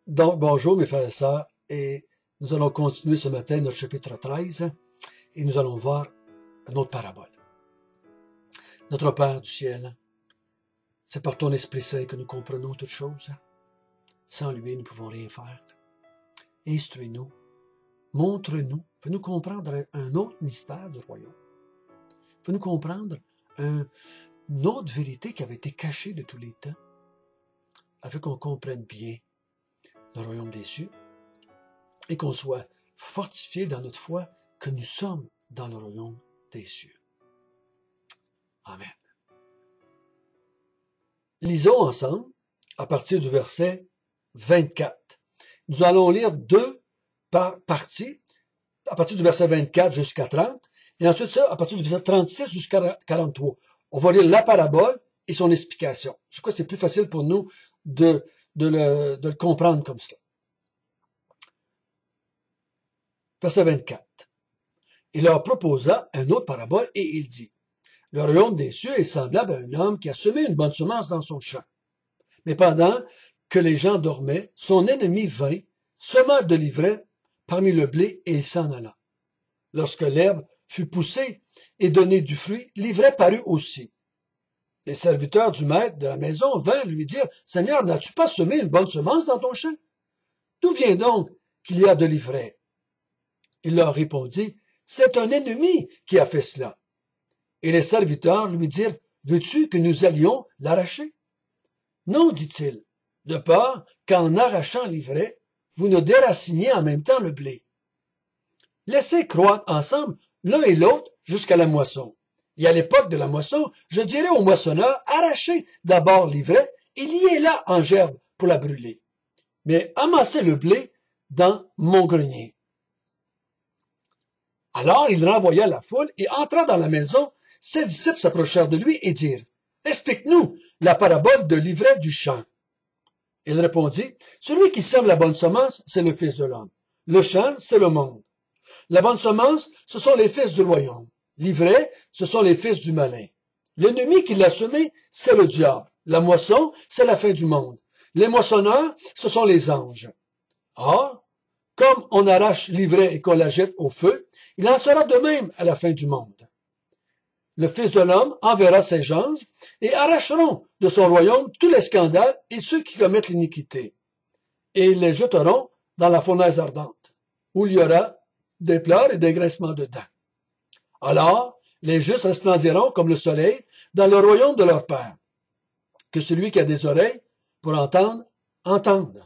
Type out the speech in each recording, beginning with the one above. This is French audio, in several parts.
Donc, bonjour mes frères et sœurs, et nous allons continuer ce matin notre chapitre 13, et nous allons voir une autre parabole. Notre Père du ciel, c'est par ton Esprit Saint que nous comprenons toutes choses. Sans lui, nous ne pouvons rien faire. Instruis-nous, montre-nous, fais-nous comprendre un autre mystère du royaume. Fais-nous comprendre une autre vérité qui avait été cachée de tous les temps, afin qu'on comprenne bien le royaume des cieux, et qu'on soit fortifié dans notre foi que nous sommes dans le royaume des cieux. Amen. Lisons ensemble à partir du verset 24. Nous allons lire deux parties, à partir du verset 24 jusqu'à 30, et ensuite ça, à partir du verset 36 jusqu'à 43. On va lire la parabole et son explication. Je crois que c'est plus facile pour nous de le comprendre comme cela. Verset 24. Il leur proposa une autre parabole et il dit, « Le royaume des cieux est semblable à un homme qui a semé une bonne semence dans son champ. Mais pendant que les gens dormaient, son ennemi vint, sema de l'ivraie parmi le blé et il s'en alla. Lorsque l'herbe fut poussée et donnée du fruit, l'ivraie parut aussi. Les serviteurs du maître de la maison vinrent lui dire, « Seigneur, n'as-tu pas semé une bonne semence dans ton champ? D'où vient donc qu'il y a de l'ivraie? » Il leur répondit, « C'est un ennemi qui a fait cela. » Et les serviteurs lui dirent, « Veux-tu que nous allions l'arracher? » « Non, dit-il, de peur qu'en arrachant l'ivraie, vous ne déraciniez en même temps le blé. Laissez croître ensemble l'un et l'autre jusqu'à la moisson. Et à l'époque de la moisson, je dirai au moissonneur, arrachez d'abord l'ivraie et liez-la en gerbe pour la brûler. Mais amassez le blé dans mon grenier. » Alors il renvoya la foule et entra dans la maison. Ses disciples s'approchèrent de lui et dirent, « Explique-nous la parabole de l'ivraie du champ. » Il répondit, « Celui qui sème la bonne semence, c'est le Fils de l'homme. Le champ, c'est le monde. La bonne semence, ce sont les fils du royaume. L'ivraie, ce sont les fils du malin. L'ennemi qui l'a semé, c'est le diable. La moisson, c'est la fin du monde. Les moissonneurs, ce sont les anges. Or, comme on arrache l'ivraie et qu'on la jette au feu, il en sera de même à la fin du monde. Le Fils de l'homme enverra ses anges et arracheront de son royaume tous les scandales et ceux qui commettent l'iniquité. Et ils les jeteront dans la fournaise ardente, où il y aura des pleurs et des grincements de dents. Alors, les justes resplendiront comme le soleil dans le royaume de leur Père. Que celui qui a des oreilles pour entendre, entende.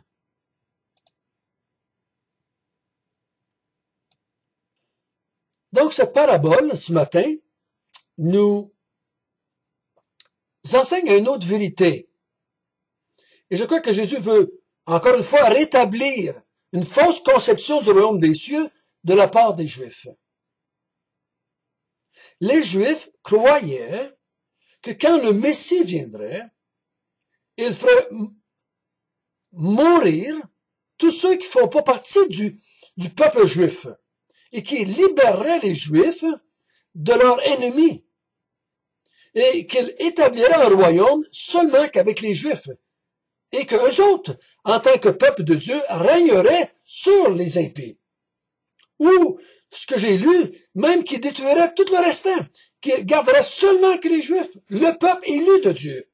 Donc, cette parabole, ce matin, nous enseigne une autre vérité. Et je crois que Jésus veut, encore une fois, rétablir une fausse conception du royaume des cieux de la part des Juifs. Les Juifs croyaient que quand le Messie viendrait, il ferait mourir tous ceux qui ne font pas partie du peuple juif et qui libérerait les Juifs de leurs ennemis et qu'il établirait un royaume seulement qu'avec les Juifs et qu'eux autres, en tant que peuple de Dieu, régneraient sur les impies. Ou, ce que j'ai lu, même qui détruirait tout le restant, qui garderait seulement que les Juifs, le peuple élu de Dieu.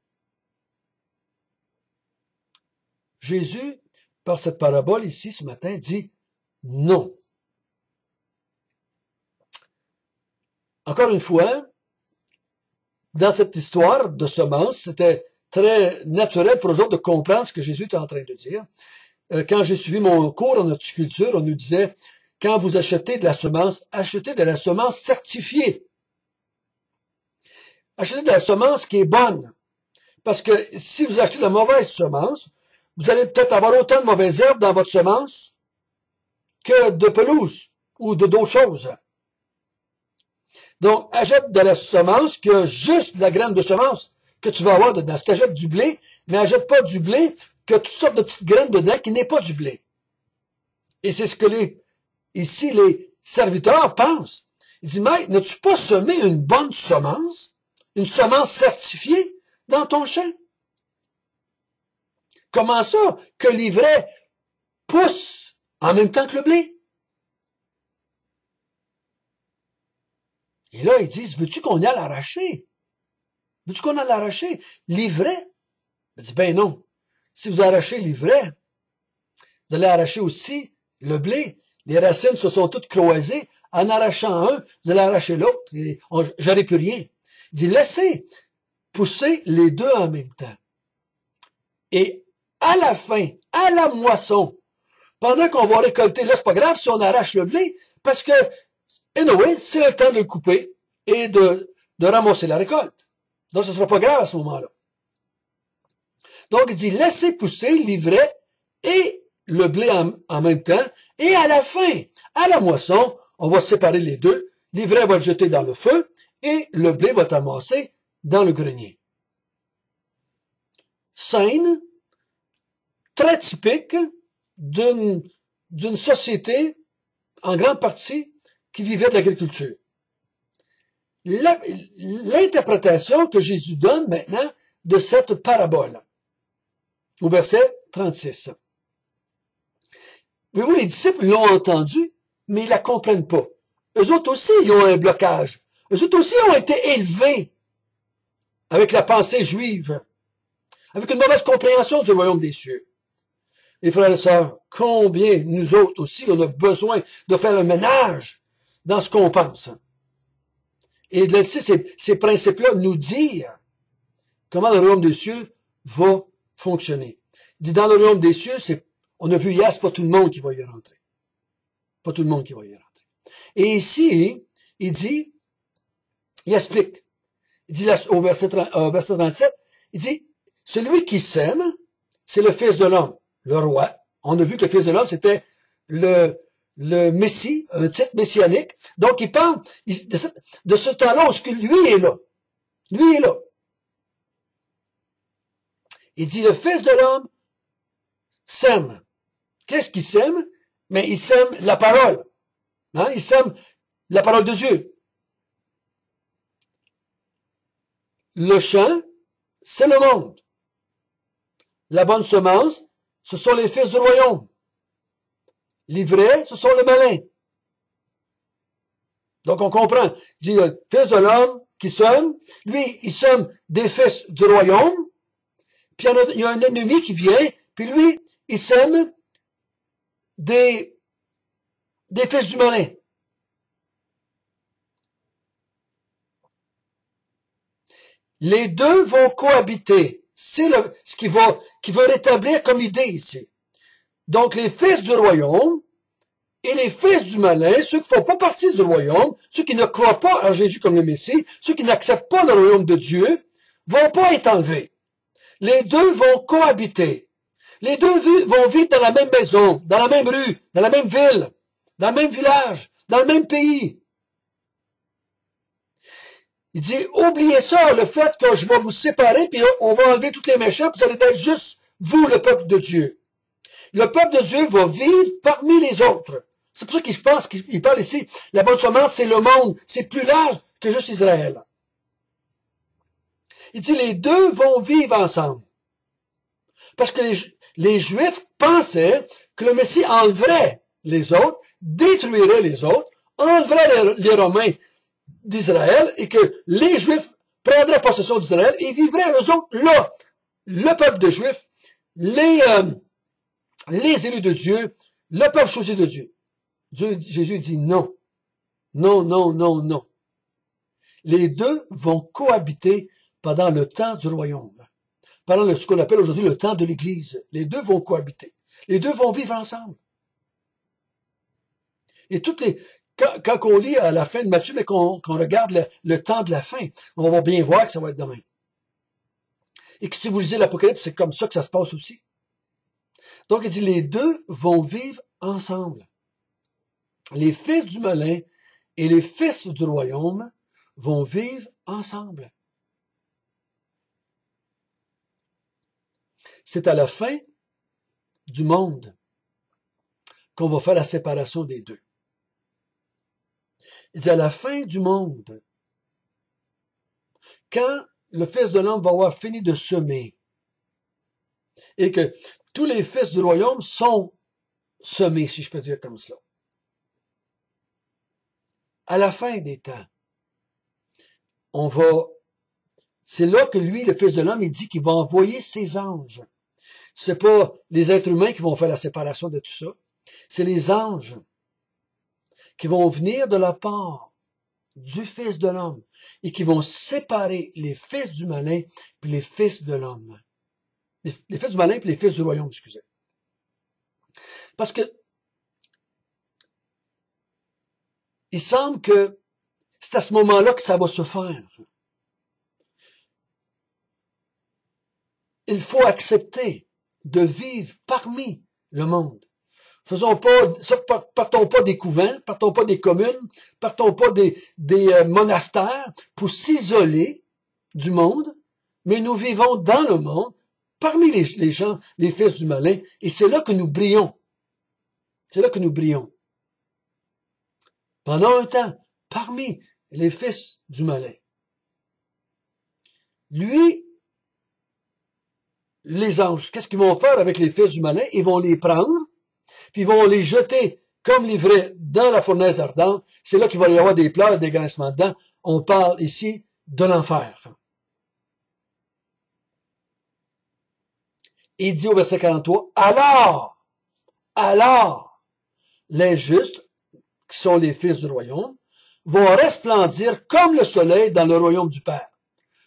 Jésus, par cette parabole ici ce matin, dit non. Encore une fois, dans cette histoire de semence, c'était très naturel pour eux autres de comprendre ce que Jésus était en train de dire. Quand j'ai suivi mon cours en horticulture, on nous disait, quand vous achetez de la semence, achetez de la semence certifiée. Achetez de la semence qui est bonne. Parce que si vous achetez de la mauvaise semence, vous allez peut-être avoir autant de mauvaises herbes dans votre semence que de pelouse ou d'autres choses. Donc, achète de la semence que juste la graine de semence que tu vas avoir dedans. Si tu achètes du blé, mais achète pas du blé que toutes sortes de petites graines dedans qui n'est pas du blé. Et c'est ce que ici les serviteurs pensent. Ils disent, mais n'as-tu pas semé une bonne semence, une semence certifiée dans ton champ? Comment ça que l'ivraie pousse en même temps que le blé. Et là, ils disent, veux-tu qu'on aille l'arracher? Veux-tu qu'on aille l'arracher? L'ivraie? Il dit, ben non. Si vous arrachez l'ivraie, vous allez arracher aussi le blé. Les racines se sont toutes croisées. En arrachant un, vous allez arracher l'autre. J'aurai plus rien. Il dit, laissez pousser les deux en même temps. Et à la fin, à la moisson, pendant qu'on va récolter, là, c'est pas grave si on arrache le blé, parce que, anyway, c'est le temps de le couper et de ramasser la récolte. Donc, ce sera pas grave à ce moment-là. Donc, il dit, laissez pousser l'ivraie et le blé en même temps, et à la fin, à la moisson, on va séparer les deux. L'ivraie va le jeter dans le feu, et le blé va être amassé dans le grenier. Scène très typique d'une société, en grande partie, qui vivait de l'agriculture. L'interprétation que Jésus donne maintenant de cette parabole, au verset 36. Voyez-vous, les disciples l'ont entendu, mais ils la comprennent pas. Eux autres aussi, ils ont un blocage. Eux autres aussi ont été élevés avec la pensée juive, avec une mauvaise compréhension du royaume des cieux. Les frères et sœurs, combien nous autres aussi, on a besoin de faire le ménage dans ce qu'on pense. Et de laisser ces principes-là nous dire comment le royaume des cieux va fonctionner. Il dit, dans le royaume des cieux, on a vu hier, c'est pas tout le monde qui va y rentrer. Pas tout le monde qui va y rentrer. Et ici, il dit, il explique. Il dit au verset 37, il dit, celui qui sème, c'est le Fils de l'homme, le roi. On a vu que le Fils de l'homme, c'était le Messie, un titre messianique. Donc, il parle de ce temps-là où lui est là. Lui est là. Il dit, le Fils de l'homme sème. Qu'est-ce qu'il sème? Mais il sème la parole. Hein? Il sème la parole de Dieu. Le champ, c'est le monde. La bonne semence, ce sont les fils du royaume. L'ivraie, ce sont les malins. Donc on comprend. Il dit le fils de l'homme qui sème, lui, il sème des fils du royaume, puis il y a un ennemi qui vient, puis lui, il sème des fils du malin. Les deux vont cohabiter. C'est ce qui veut rétablir comme idée ici. Donc, les fils du royaume et les fils du malin, ceux qui ne font pas partie du royaume, ceux qui ne croient pas en Jésus comme le Messie, ceux qui n'acceptent pas le royaume de Dieu, vont pas être enlevés. Les deux vont cohabiter. Les deux vont vivre dans la même maison, dans la même rue, dans la même ville, dans le même village, dans le même pays. Il dit, oubliez ça, le fait que je vais vous séparer, puis on va enlever tous les méchants, puis ça va être juste vous, le peuple de Dieu. Le peuple de Dieu va vivre parmi les autres. C'est pour ça qu'il pense qu'il parle ici. La bonne semence, c'est le monde. C'est plus large que juste Israël. Il dit, les deux vont vivre ensemble. Parce que les Juifs pensaient que le Messie enleverait les autres, détruirait les autres, enleverait les Romains d'Israël et que les Juifs prendraient possession d'Israël et vivraient eux autres là. Le peuple de Juifs, les élus de Dieu, le peuple choisi de Dieu. Jésus dit non. Non, non, non, non. Les deux vont cohabiter pendant le temps du royaume. Pendant ce qu'on appelle aujourd'hui le temps de l'Église. Les deux vont cohabiter. Les deux vont vivre ensemble. Et quand on lit à la fin de Matthieu, mais qu'on regarde le temps de la fin, on va bien voir que ça va être demain. Et que si vous lisez l'Apocalypse, c'est comme ça que ça se passe aussi. Donc, il dit, les deux vont vivre ensemble. Les fils du malin et les fils du royaume vont vivre ensemble. C'est à la fin du monde qu'on va faire la séparation des deux. Il dit à la fin du monde, quand le Fils de l'homme va avoir fini de semer, et que tous les fils du royaume sont semer, si je peux dire comme ça. À la fin des temps, c'est là que lui, le Fils de l'homme, il dit qu'il va envoyer ses anges. C'est pas les êtres humains qui vont faire la séparation de tout ça. C'est les anges qui vont venir de la part du Fils de l'homme et qui vont séparer les fils du malin puis les fils de l'homme. Les fils du malin puis les fils du royaume, excusez. Parce que il semble que c'est à ce moment-là que ça va se faire. Il faut accepter de vivre parmi le monde. Partons pas des couvents, partons pas des communes, partons pas des monastères pour s'isoler du monde, mais nous vivons dans le monde, parmi les gens, les fils du malin, et c'est là que nous brillons. C'est là que nous brillons. Pendant un temps, parmi les fils du malin. Lui, les anges, qu'est-ce qu'ils vont faire avec les fils du malin? Ils vont les prendre, puis ils vont les jeter comme livrés dans la fournaise ardente. C'est là qu'il va y avoir des pleurs et des grincements de dents. On parle ici de l'enfer. Il dit au verset 43, alors, les justes, qui sont les fils du royaume, vont resplendir comme le soleil dans le royaume du Père.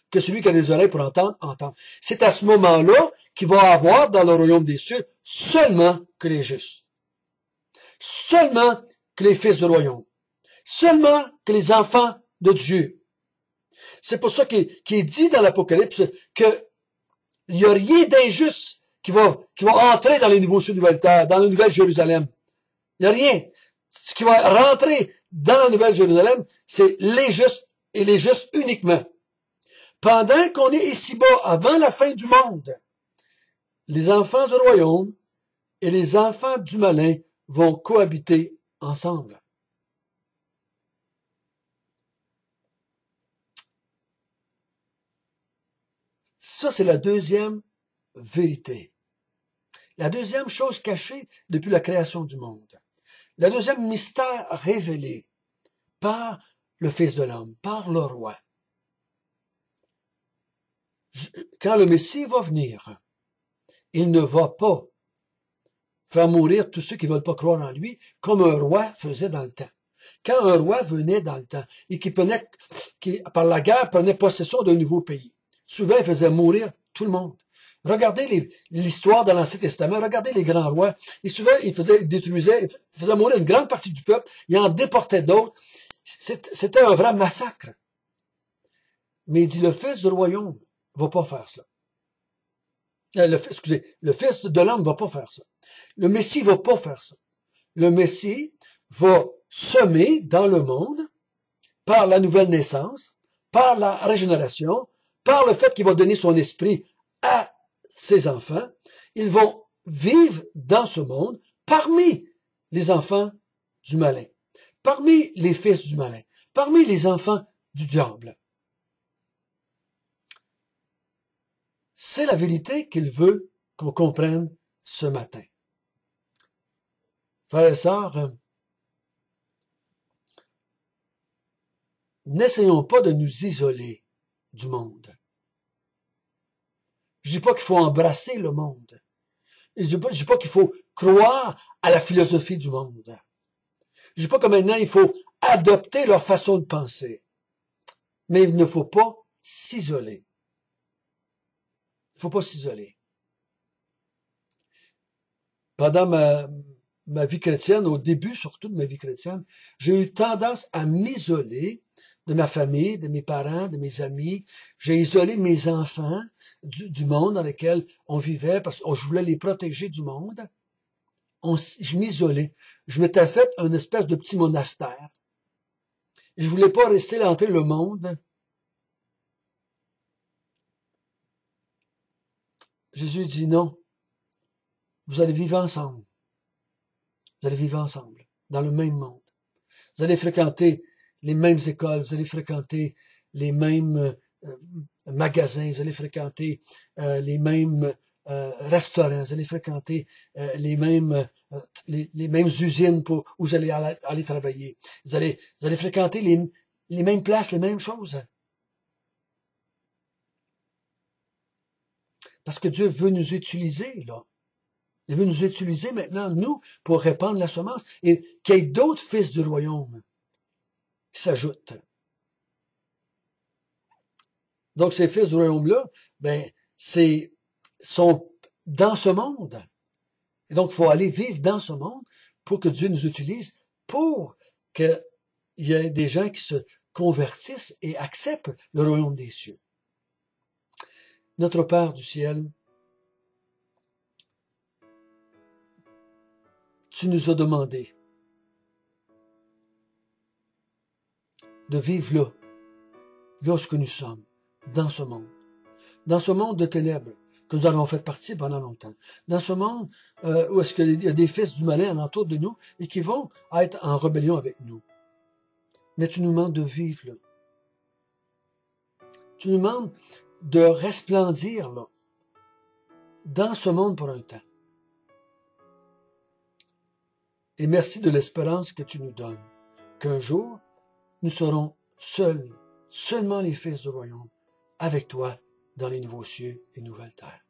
Que celui qui a des oreilles pour entendre, entende. C'est à ce moment-là qu'il va avoir dans le royaume des cieux seulement que les justes. Seulement que les fils du royaume. Seulement que les enfants de Dieu. C'est pour ça qu'il est dit dans l'Apocalypse que il n'y a rien d'injuste qui va entrer dans les nouveaux cieux, nouvelles terres, dans la nouvelle Jérusalem. Il n'y a rien. Ce qui va rentrer dans la nouvelle Jérusalem, c'est les justes et les justes uniquement. Pendant qu'on est ici-bas, avant la fin du monde, les enfants du royaume et les enfants du malin vont cohabiter ensemble. Ça, c'est la deuxième vérité. La deuxième chose cachée depuis la création du monde. Le deuxième mystère révélé par le Fils de l'homme, par le roi. Quand le Messie va venir, il ne va pas faire mourir tous ceux qui ne veulent pas croire en lui, comme un roi faisait dans le temps. Quand un roi venait dans le temps et qui par la guerre, prenait possession d'un nouveau pays, souvent il faisait mourir tout le monde. Regardez l'histoire de l'Ancien Testament, regardez les grands rois, et souvent il détruisait, il faisait mourir une grande partie du peuple, il en déportait d'autres. C'était un vrai massacre. Mais il dit, le Fils du royaume va pas faire ça. Le Fils de l'homme va pas faire ça. Le Messie va pas faire ça. Le Messie va semer dans le monde, par la nouvelle naissance, par la régénération, par le fait qu'il va donner son esprit à ses enfants. Ils vont vivre dans ce monde parmi les enfants du malin, parmi les fils du malin, parmi les enfants du diable. C'est la vérité qu'il veut qu'on comprenne ce matin. Frères et sœurs, n'essayons pas de nous isoler du monde. Je dis pas qu'il faut embrasser le monde. Je dis pas qu'il faut croire à la philosophie du monde. Je dis pas que maintenant il faut adopter leur façon de penser. Mais il ne faut pas s'isoler. Il faut pas s'isoler. Pendant ma vie chrétienne, au début surtout de ma vie chrétienne, j'ai eu tendance à m'isoler de ma famille, de mes parents, de mes amis. J'ai isolé mes enfants du monde dans lequel on vivait parce que je voulais les protéger du monde. Je m'isolais. Je m'étais fait une espèce de petit monastère. Je voulais pas rester l'entrée le monde. Jésus dit non. Vous allez vivre ensemble. Vous allez vivre ensemble, dans le même monde. Vous allez fréquenter les mêmes écoles, vous allez fréquenter les mêmes magasins, vous allez fréquenter les mêmes restaurants, vous allez fréquenter les mêmes les mêmes usines où vous allez aller travailler. Vous allez fréquenter les mêmes places, les mêmes choses. Parce que Dieu veut nous utiliser, là. Il veut nous utiliser maintenant, nous, pour répandre la semence et qu'il y ait d'autres fils du royaume qui s'ajoutent. Donc, ces fils du royaume-là, ben, sont dans ce monde. Et donc, il faut aller vivre dans ce monde pour que Dieu nous utilise, pour qu'il y ait des gens qui se convertissent et acceptent le royaume des cieux. Notre Père du ciel, tu nous as demandé de vivre là où ce que nous sommes, dans ce monde de ténèbres que nous avons fait partie pendant longtemps, dans ce monde où est-ce qu'il y a des fils du malin alentour de nous et qui vont être en rébellion avec nous. Mais tu nous demandes de vivre là. Tu nous demandes de resplendir là, dans ce monde pour un temps. Et merci de l'espérance que tu nous donnes, qu'un jour, nous serons seuls, seulement les fils du royaume, avec toi dans les nouveaux cieux et nouvelles terres.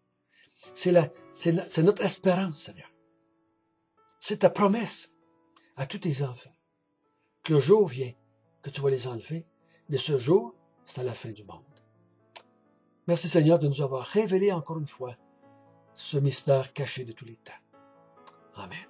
C'est notre espérance, Seigneur. C'est ta promesse à tous tes enfants, que le jour vient, que tu vas les enlever, mais ce jour, c'est à la fin du monde. Merci, Seigneur, de nous avoir révélé encore une fois ce mystère caché de tous les temps. Amen.